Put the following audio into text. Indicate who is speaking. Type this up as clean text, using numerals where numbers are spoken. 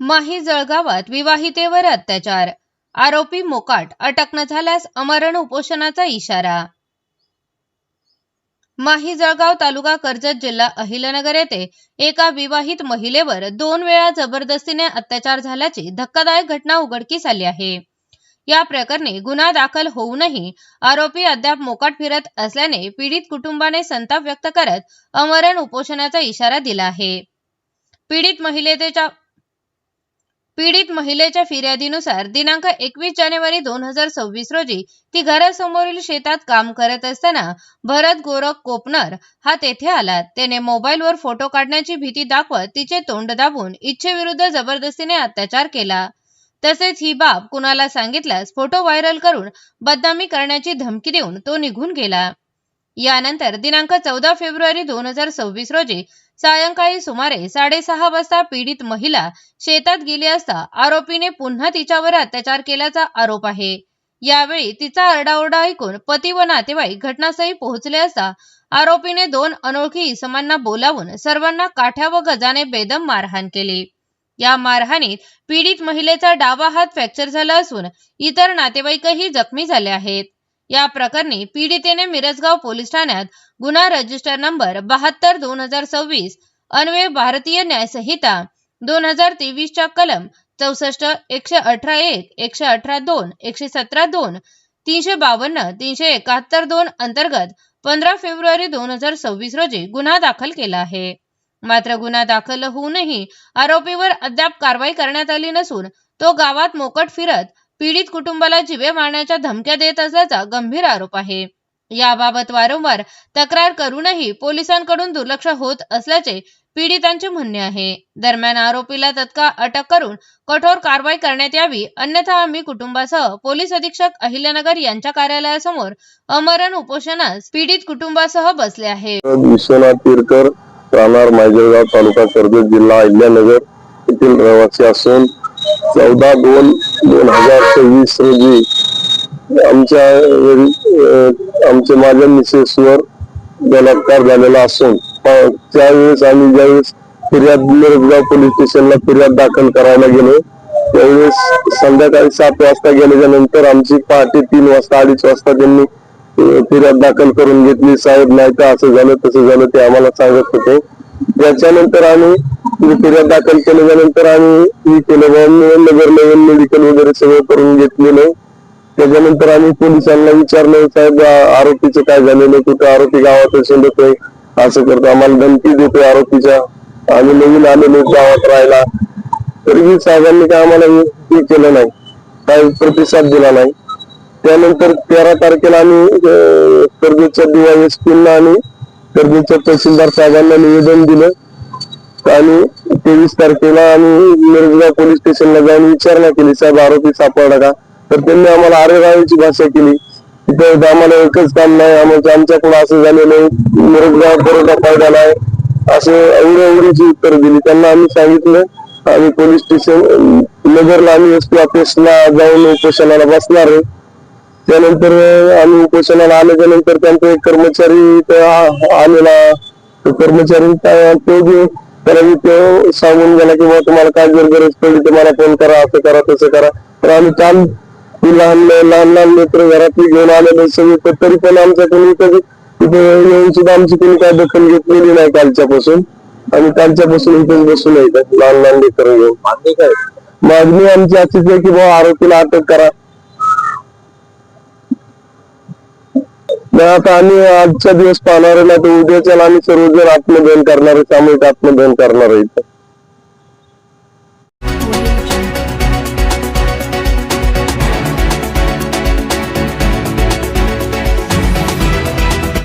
Speaker 1: माही जळगावात विवाहितेवर अत्याचार, आरोपी मोकाट, अटक न झाल्यास आमरण उपोषणाचा इशारा। माही जळगाव तालुका कर्जत जिल्हा अहिल्यानगर येथे एका विवाहित महिलेवर 2 वेळा जबरदस्तीने अत्याचार झाल्याची धक्कादायक घटना उघडकीस आली आहे। या प्रकरणी गुन्हा दाखल होऊनही आरोपी अद्याप मोकाट फिरत असल्याने पीडित कुटुंबाने संताप व्यक्त करत आमरण उपोषणाचा इशारा दिला आहे। पीडित महिलेच्या फिर्यादीनुसार दिनांक 21 जानेवारी 2026 रोजी ती घरासमोरील शेतात काम करत असताना भरत गोरख कोपनर हा तेथे आला। त्याने मोबाईलवर फोटो काढण्याची भीती दाखवत तिचे तोंड दाबून इच्छेविरुद्ध जबरदस्तीने अत्याचार केला। तसेच ही बाब कुणाला सांगितल्यास फोटो व्हायरल करून बदनामी करण्याची धमकी देऊन तो निघून गेला। यानंतर दिनांक 14 फेब्रुवारी 2026 रोजी सायंकाळी सुमारे 6:30 वाजता पीडित महिला शेतात गेली असता आरोपीने पुन्हा तिच्यावर अत्याचार केल्याचा आरोप आहे। यावेळी तिचा आरडाओरडा ऐकून पती व नातेवाईक घटनास्थळी पोहोचले असता आरोपीने 2 अनोळखी इसमांना बोलावून सर्वांना काठ्या व गजाने बेदम मारहाण केली। या मारहाणीत पीडित महिलेचा डावा हात फ्रॅक्चर झाला असून इतर नातेवाईकही जखमी झाले आहेत। या प्रकरणी पीडितेने मिरजगाव पोलीस ठाण्यात गुन्हा रजिस्टर नंबर 72/2026 अन्वये भारतीय न्याय संहिता 2023 च्या कलम 64, 118(1), 118(2), 117(2), 352, 371(2) अंतर्गत 15 फेब्रुवारी 2026 रोजी गुन्हा दाखल केला आहे। मात्र गुन्हा दाखल होऊनही आरोपीवर अद्याप कारवाई करण्यात आली नसून तो गावात मोकाट फिरत पीडित कुटुंबाला जीवे मारण्याच्या धमक्या देत असल्याचा गंभीर आरोप आहे। याबाबत वारंवार तक्रार करूनही पोलिसांकडून दुर्लक्ष होत असल्याचे पीडितांचे म्हणणे आहे। दरम्यान आरोपीला तत्काळ अटक करून कठोर कारवाई करण्यात यावी, अन्यथा आम्ही कुटुंबासह पोलीस अधीक्षक अहिल्यानगर यांच्या कार्यालयासमोर आमरण उपोषणास पीडित कुटुंबासह बसले आहे।
Speaker 2: विश्वनाथ तीरकर, राहणार माजलगाव, तालुका कर्जत, जिल्हा अहिल्यानगर येथील रहिवासी असून 14/2/2026 रोजी आमच्या माझ्या मिसेसवर बलात्कार झालेला असून त्यावेळेस आम्ही ज्यावेळेस मिरजगाव पोलीस स्टेशनला फिर्याद दाखल करायला गेलो त्यावेळेस संध्याकाळी 7 वाजता गेल्याच्या नंतर आमची पहाटे 3 वाजता 2:30 वाजता त्यांनी फिर्याद दाखल करून घेतली। साहेब नाही तर असं झालं तसं झालं ते आम्हाला सांगत होते। त्याच्यानंतर आम्ही फिर्याद दाखल केल्यानंतर आम्ही नगर लेवल मेडिकल वगैरे सगळं करून घेतलेलं। त्याच्यानंतर आम्ही पोलिसांना विचारलं, साहेब आरोपीचं काय झालेलं, कुठं आरोपी गावात शिंदतोय, असं करतो, आम्हाला धमकी देतोय आरोपीच्या, आम्ही नवीन आलेलो गावात राहायला, तरीही साहेबांनी काय आम्हाला हे केलं नाही, काही प्रतिसाद दिला नाही। त्यानंतर 13 तारखेला आम्ही कर्जतच्या DYSP आणि कर्जतच्या तहसीलदार साहेबांना निवेदन दिलं आणि 23 तारखेला आम्ही मिरजगाव पोलीस स्टेशनला जाऊन विचारणा केली, साहेब आरोपी सापडला का? तर त्यांनी आम्हाला आरेरावीची भाषा केली, तिथे आम्हाला एकच काम नाही, आमच्याकडून असं झालेलं मिरजगाव बरोबर फायदा नाही, असे एवढीची उत्तर दिली। त्यांना आम्ही सांगितलं आम्ही पोलीस स्टेशन नगरला आम्ही SP ऑफिसला जाऊन उपोषणाला बसणार आहे। त्यानंतर आम्ही उपोषणाला आल्याच्या नंतर त्यांचा एक कर्मचारी आलेला, तो कर्मचारी त्याला सांगून गेला की बाबा तुम्हाला काय जर गरज पडली तर मला फोन करा, असं करा तसं करा। तर आम्ही काल लहान लेकर घरातली घेऊन आलेले सगळे, तरी पण आमच्याकडून तिथे येऊन सुद्धा आमची कोणी काय दखल घेतलेली नाही। कालच्यापासून इथेच बसून येतात लहान लेकर घेऊन। मागणी आमची अशीच आहे की बाबा आरोपीला अटक करा। आता आम्ही आजचा दिवस पाहणार नाही तर उद्याच्या आम्ही सर्वजण आत्मदहन करणार आहे, सामूहिक आत्मदहन करणार आहे।